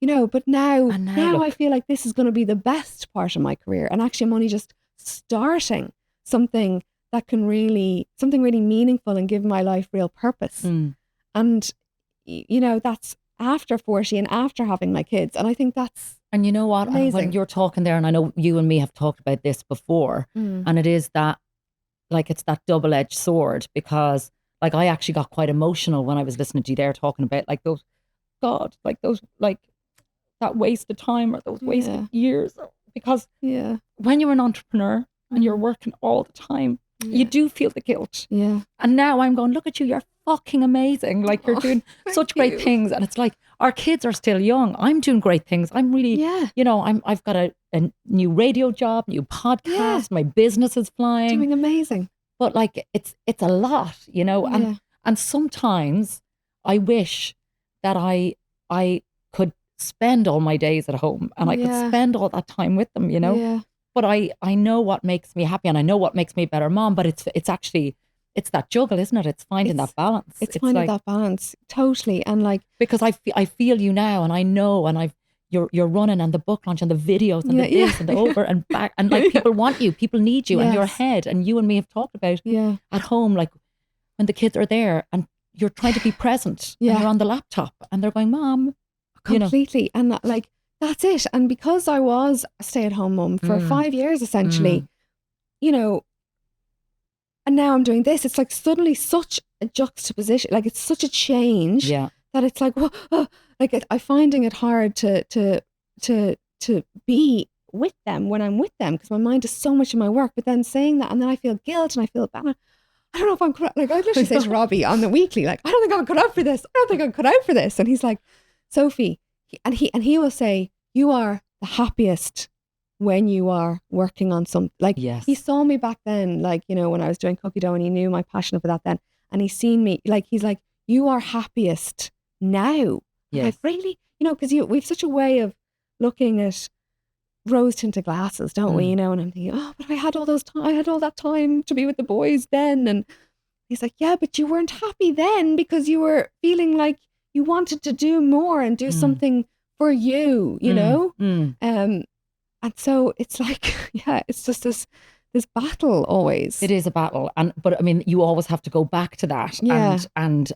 But now I feel like this is going to be the best part of my career. And actually, I'm only just starting something that can really, something really meaningful and give my life real purpose. And, that's after 40 and after having my kids. And I think that's And you know what? amazing. When you're talking there, and I know you and me have talked about this before, and it is that, like, it's that double-edged sword, because like I actually got quite emotional when I was listening to you there talking about like those, God, like those, like that wasted time or those wasted years. Because when you're an entrepreneur and you're working all the time, you do feel the guilt. Yeah. And now I'm going, look at you, you're fucking amazing. Like you're doing such great things. And it's like, our kids are still young. I'm doing great things. I'm really, I've got a new radio job, new podcast, my business is flying. Doing amazing. But like, it's a lot, and sometimes I wish that I could spend all my days at home and I could spend all that time with them, But I know what makes me happy and I know what makes me a better mom, but it's actually, it's that juggle, isn't it? It's finding that balance. It's finding that balance, totally. And like, because I feel you now, and I know, and you're running, and the book launch and the videos and the this and the over and back, and like people want you, people need you, and your head, and you and me have talked about at home, like when the kids are there and you're trying to be present and you're on the laptop and they're going, Mom, completely. And that, like, that's it. And because I was a stay-at-home mum for 5 years essentially, and now I'm doing this, it's like suddenly such a juxtaposition, like it's such a change that it's like, I'm finding it hard to be with them when I'm with them, because my mind is so much in my work. But then saying that, and then I feel guilt and I feel bad. I don't know if I'm cut out. Like, I literally say to Robbie on the weekly, like, I don't think I'm cut out for this. I don't think I'm cut out for this. And he's like, Sophie, and he will say, you are the happiest when you are working on something. Like, he saw me back then, like, when I was doing cookie dough, and he knew my passion for that then. And he's seen me, like, he's like, you are happiest now. Yes. Like, really? Because we've such a way of looking at rose tinted glasses, don't we? And I'm thinking, oh, but I had all that time to be with the boys then. And he's like, yeah, but you weren't happy then because you were feeling like you wanted to do more and do something for you, and so it's like, it's just this battle always. It is a battle, but I mean, you always have to go back to that, and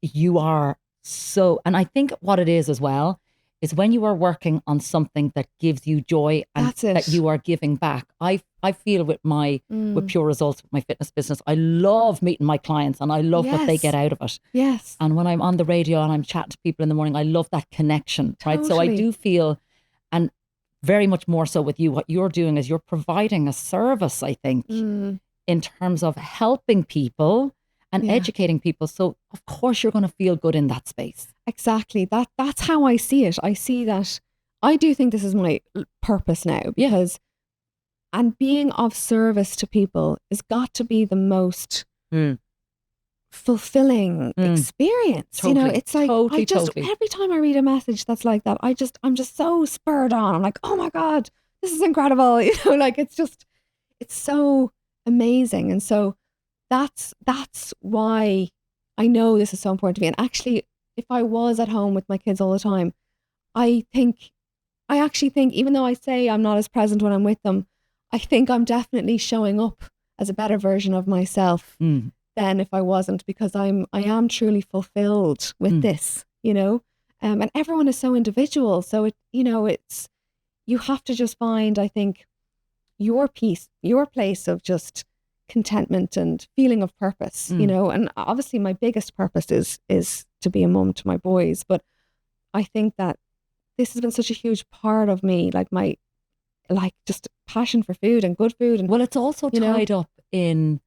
you are so. And I think what it is as well is when you are working on something that gives you joy and that you are giving back. I feel with with Pure Results, with my fitness business, I love meeting my clients and I love what they get out of it. Yes. And when I'm on the radio and I'm chatting to people in the morning, I love that connection, right? Totally. So I do feel, and very much more so with you, what you're doing is you're providing a service, I think, in terms of helping people and educating people. So of course you're going to feel good in that space. Exactly. That's how I see it. I see that, I do think this is my purpose now, because and being of service to people has got to be the most fulfilling experience. Totally. It's like, every time I read a message that's like that, I'm just so spurred on. I'm like, oh my God, this is incredible. Like, it's so amazing. And so that's why I know this is so important to me. And actually, if I was at home with my kids all the time, I actually think, even though I say I'm not as present when I'm with them, I think I'm definitely showing up as a better version of myself than if I wasn't, because I am truly fulfilled with this, and everyone is so individual. So you have to just find, I think, your place of just contentment and feeling of purpose, and obviously my biggest purpose is to be a mum to my boys. But I think that this has been such a huge part of me, like my, like, just passion for food and good food. And well, it's also tied up in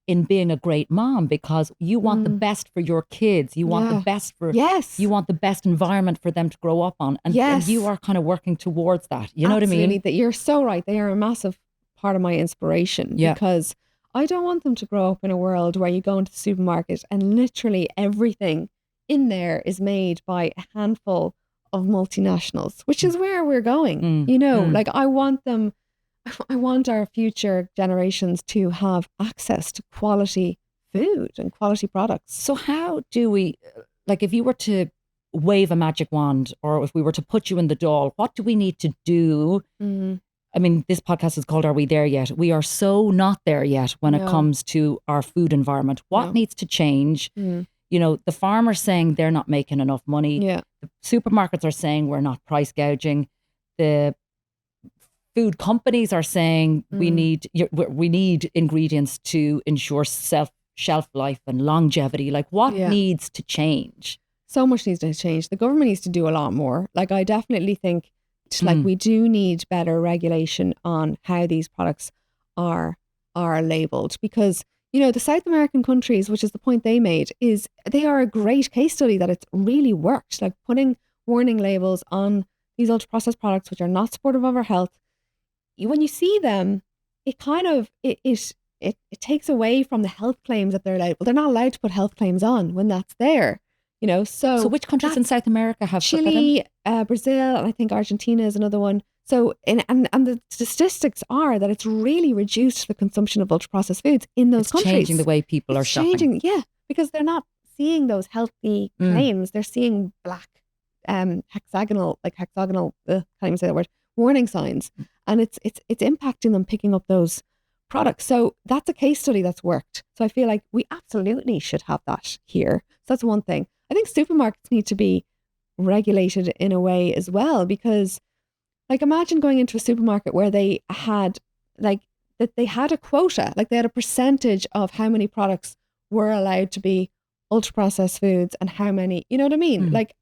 being a great mom, because you want the best for your kids. You want the best for, you want the best environment for them to grow up on. And you are kind of working towards that. You know what I mean? That you're so right. They are a massive part of my inspiration, because I don't want them to grow up in a world where you go into the supermarket and literally everything in there is made by a handful of multinationals, which is where we're going. Like, I want our future generations to have access to quality food and quality products. So how do we, like, if you were to wave a magic wand, or if we were to put you in the doll, what do we need to do? I mean, this podcast is called Are We There Yet? We are so not there yet when it No. comes to our food environment. What No. needs to change? You know, the farmers saying they're not making enough money. Yeah. The supermarkets are saying we're not price gouging. The food companies are saying we need ingredients to ensure shelf life and longevity. Like, what needs to change? So much needs to change. The government needs to do a lot more. Like, I definitely think like we do need better regulation on how these products are labeled, because, you know, the South American countries, which is the point they made, is they are a great case study that it's really worked. Like, putting warning labels on these ultra processed products, which are not supportive of our health. When you see them, it kind of it takes away from the health claims that they're allowed. Well, they're not allowed to put health claims on when that's there. You know, so which countries in South America have Chile, Brazil, and I think Argentina is another one. So, and the statistics are that it's really reduced the consumption of ultra processed foods in those countries. Changing the way people are shopping. Yeah, because they're not seeing those healthy claims. They're seeing black, hexagonal, can't even say that word, warning signs, and it's impacting them picking up those products. So that's a case study that's worked. So I feel like we absolutely should have that here. So that's one thing. I think supermarkets need to be regulated in a way as well, because, like, imagine going into a supermarket where they had they had a quota, like they had a percentage of how many products were allowed to be ultra processed foods and how many, you know what I mean? Like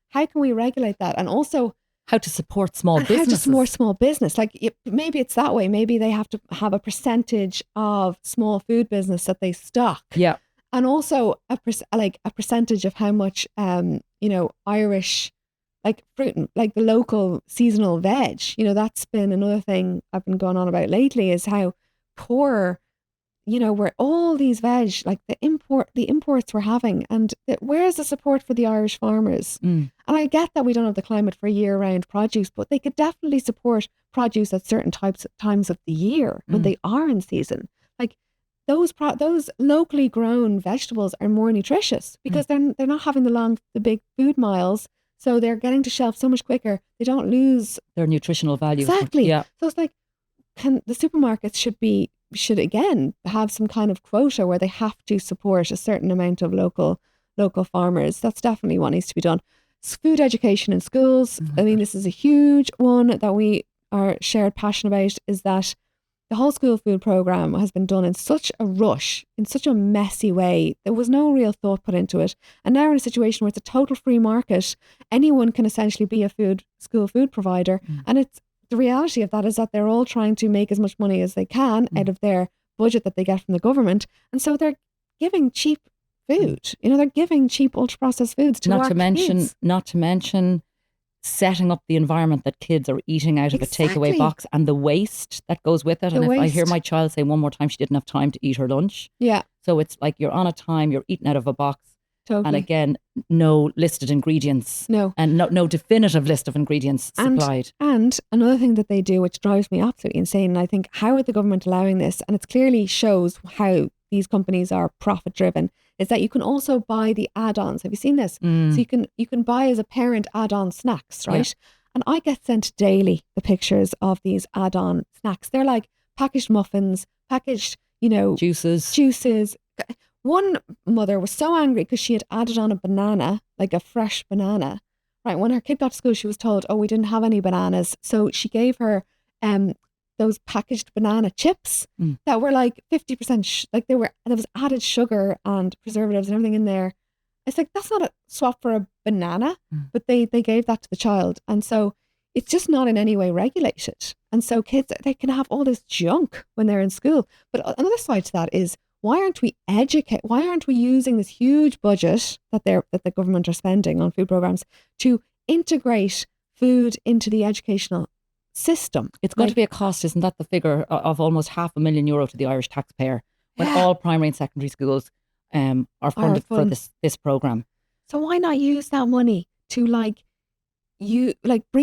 how can we regulate that? And also how to support small businesses. How to support small business. Like, maybe it's that way. Maybe they have to have a percentage of small food business that they stock. Yeah. And also a percentage of how much, Irish, like fruit, like the local seasonal veg. You know, that's been another thing I've been going on about lately, is how poor, where all these veg, like the imports we're having, and where's the support for the Irish farmers? And I get that we don't have the climate for year-round produce, but they could definitely support produce at certain times of the year when they are in season. Like, those locally grown vegetables are more nutritious because they're not having the big food miles, so they're getting to shelf so much quicker. They don't lose their nutritional value. Exactly. Yeah. So it's like, the supermarkets should again have some kind of quota where they have to support a certain amount of local farmers. That's definitely what needs to be done. Food education in schools. I mean, this is a huge one that we are shared passion about, is that the whole school food program has been done in such a rush, in such a messy way. There was no real thought put into it. And now we're in a situation where it's a total free market. Anyone can essentially be a school food provider. And the reality of that is that they're all trying to make as much money as they can out of their budget that they get from the government. And so they're giving cheap food. They're giving cheap ultra processed foods to our kids. Not to mention setting up the environment that kids are eating out of a takeaway box, and the waste that goes with it. And if I hear my child say one more time she didn't have time to eat her lunch. Yeah. So it's like you're on a time, you're eating out of a box. Totally. And again, no listed ingredients. No. And no definitive list of ingredients supplied. And another thing that they do, which drives me absolutely insane, and I think, how are the government allowing this? And it clearly shows how these companies are profit driven, is that you can also buy the add-ons. Have you seen this? So you can buy as a parent add-on snacks, right? Yeah. And I get sent daily the pictures of these add-on snacks. They're like packaged muffins, packaged, juices. One mother was so angry because she had added on a banana, like a fresh banana. Right, when her kid got to school, she was told, we didn't have any bananas. So she gave her those packaged banana chips that were like 50%, there was added sugar and preservatives and everything in there. It's like, that's not a swap for a banana, but they gave that to the child. And so it's just not in any way regulated. And so kids, they can have all this junk when they're in school. But another side to that is, why aren't we using this huge budget that the government are spending on food programs to integrate food into the educational system? It's going to be a cost, isn't that the figure of almost €500,000 to the Irish taxpayer when all primary and secondary schools are funded for this program? So why not use that money to bring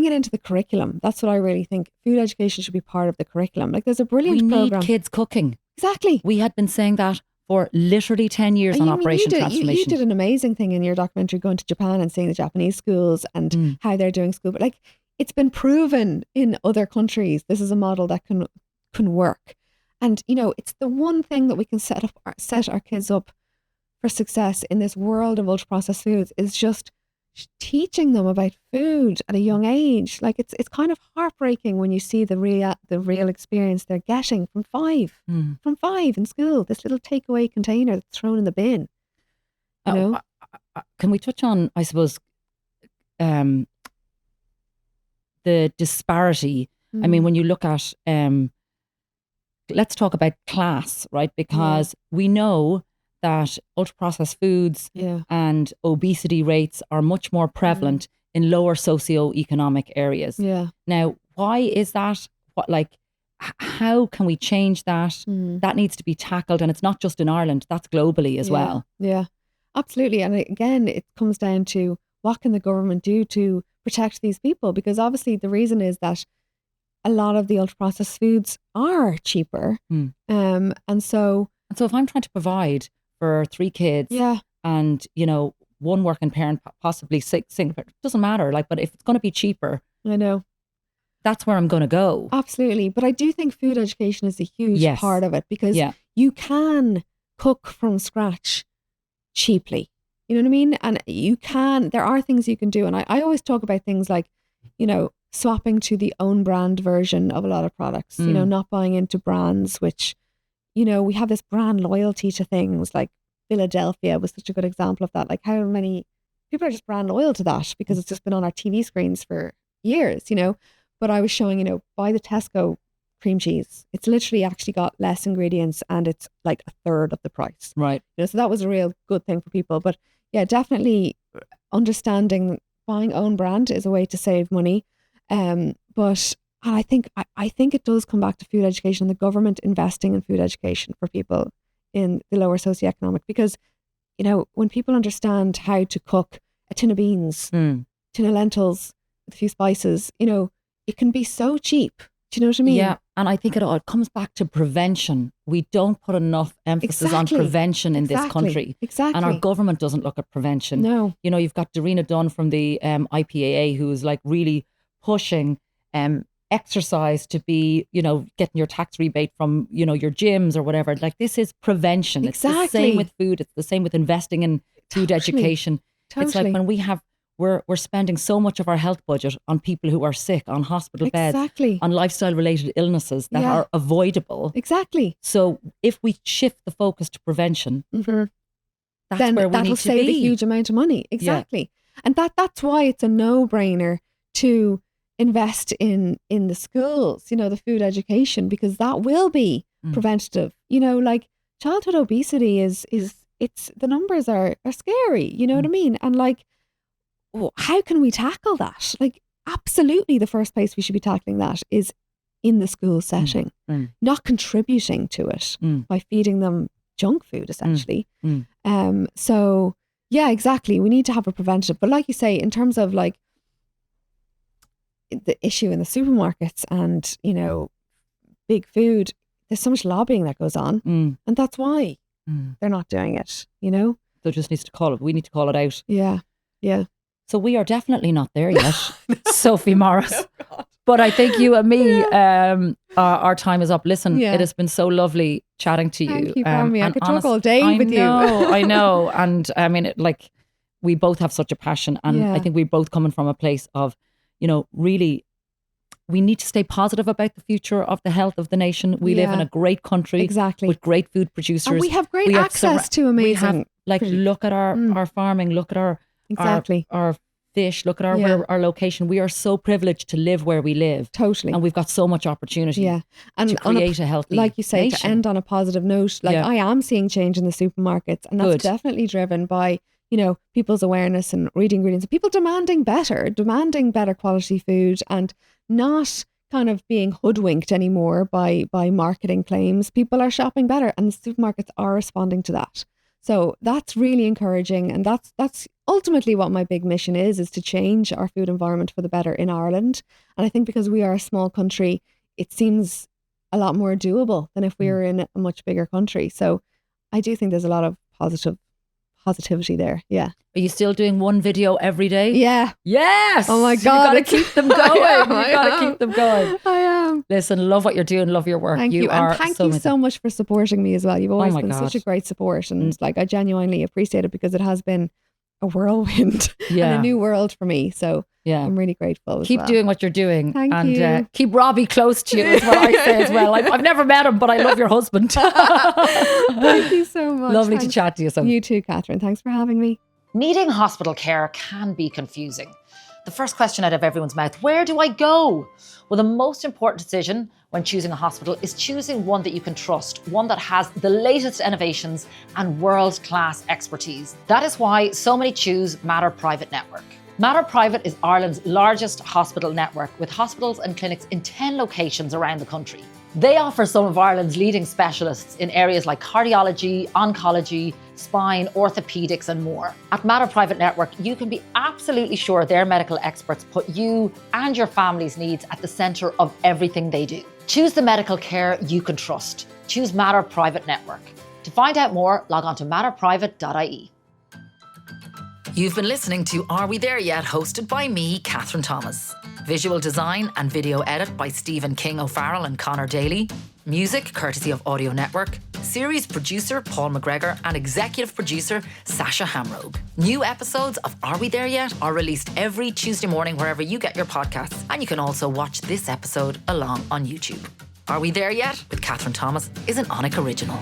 it into the curriculum? That's what I really think. Food education should be part of the curriculum. Like, there's a brilliant program. We need kids cooking. Exactly. We had been saying that for literally 10 years on Operation Transformation. You did an amazing thing in your documentary, going to Japan and seeing the Japanese schools and how they're doing school. But it's been proven in other countries. This is a model that can work. And, it's the one thing that we can set our kids up for success in this world of ultra processed foods is just teaching them about food at a young age. Like it's kind of heartbreaking when you see the real experience they're getting from 5 in school. This little takeaway container that's thrown in the bin. Can we touch on, I suppose, the disparity? I mean, when you look at, let's talk about class, right? Because we know that ultra-processed foods and obesity rates are much more prevalent in lower socioeconomic areas. Yeah. Now, why is that? How can we change that? That needs to be tackled, and it's not just in Ireland, that's globally as well. Yeah, absolutely. And again, it comes down to what can the government do to protect these people? Because obviously the reason is that a lot of the ultra-processed foods are cheaper. And so if I'm trying to provide for 3 kids and, one working parent, possibly single, it doesn't matter. But if it's going to be cheaper, I know, that's where I'm going to go. Absolutely. But I do think food education is a huge part of it, because you can cook from scratch cheaply. You know what I mean? And there are things you can do. And I always talk about things like, swapping to the own brand version of a lot of products, not buying into brands, which, we have this brand loyalty to things. Like Philadelphia was such a good example of that. Like how many people are just brand loyal to that because it's just been on our TV screens for years, But I was showing, buy the Tesco cream cheese. It's literally actually got less ingredients and it's like a third of the price. Right. So that was a real good thing for people. But yeah, definitely understanding buying own brand is a way to save money. But I think it does come back to food education and the government investing in food education for people in the lower socioeconomic, because, when people understand how to cook a tin of beans, tin of lentils, with a few spices, it can be so cheap. Do you know what I mean? Yeah. And I think it comes back to prevention. We don't put enough emphasis on prevention in this country. Exactly. And our government doesn't look at prevention. No. You've got Darina Dunn from the IPAA, who's like really pushing exercise to be, getting your tax rebate from, your gyms or whatever. Like this is prevention. Exactly. It's the same with food. It's the same with investing in food education. It's like when we're spending so much of our health budget on people who are sick, on hospital beds, on lifestyle related illnesses that are avoidable. Exactly. So if we shift the focus to prevention, that's then where we need to be. That'll save a huge amount of money. Exactly. Yeah. And that's why it's a no-brainer to invest in the schools, the food education, because that will be preventative. Like childhood obesity is the numbers are scary, you know what I mean? And like, how can we tackle that? Like, absolutely the first place we should be tackling that is in the school setting, not contributing to it by feeding them junk food, essentially. So yeah, exactly. We need to have a preventative. But like you say, in terms of like the issue in the supermarkets and, big food, there's so much lobbying that goes on. And that's why they're not doing it, So it just needs to we need to call it out. Yeah. Yeah. So we are definitely not there yet, Sophie Morris. Oh, but I think you and me, our time is up. Listen, it has been so lovely chatting to you. Thank you for having me. I could talk all day with you. I know. And I mean, we both have such a passion, and I think we're both coming from a place of, really, we need to stay positive about the future of the health of the nation. We live in a great country, with great food producers. And we have great access to amazing. Look at our farming, look at our fish, look at our location. We are so privileged to live where we live. Totally. And we've got so much opportunity to create a healthy like you say, nation. to end on a positive note, I am seeing change in the supermarkets, and that's definitely driven by, people's awareness and reading ingredients, and people demanding better quality food, and not kind of being hoodwinked anymore by marketing claims. People are shopping better, and the supermarkets are responding to that. So that's really encouraging, and that's ultimately what my big mission is to change our food environment for the better in Ireland. And I think because we are a small country, it seems a lot more doable than if we were in a much bigger country. So I do think there's a lot of positive positivity there. Yeah. Are you still doing one video every day? Yeah. Yes. Oh my You God. got to keep them going. I You got to am. keep them going. I am. Listen, love what you're doing. Love your work. Thank you. are And thank you amazing. so much for supporting me as well. You've always my been such a God. great support. And like, I genuinely appreciate it because it has been a whirlwind and Yeah. a new world for me. So Yeah. I'm really grateful as Keep well. doing what you're doing. Thank and you. Keep Robbie close to you is what I say as well. I've never met him, but I love your husband. Thank you so much. Lovely to Thanks. chat to you. So. You too, Kathryn. Thanks for having me. Needing hospital care can be confusing. The first question out of everyone's mouth, where do I go? Well, the most important decision when choosing a hospital is choosing one that you can trust, one that has the latest innovations and world-class expertise. That is why so many choose Mater Private Network. Mater Private is Ireland's largest hospital network with hospitals and clinics in 10 locations around the country. They offer some of Ireland's leading specialists in areas like cardiology, oncology, spine, orthopedics and more. At Mater Private Network, you can be absolutely sure their medical experts put you and your family's needs at the centre of everything they do. Choose the medical care you can trust. Choose Mater Private Network. To find out more, log on to matterprivate.ie. You've been listening to Are We There Yet? Hosted by me, Kathryn Thomas. Visual design and video edit by Stephen King O'Farrell and Connor Daly. Music courtesy of Audio Network. Series producer Paul McGregor and executive producer Sasha Hamrogue. New episodes of Are We There Yet? Are released every Tuesday morning wherever you get your podcasts. And you can also watch this episode along on YouTube. Are We There Yet? With Kathryn Thomas is an Onic original.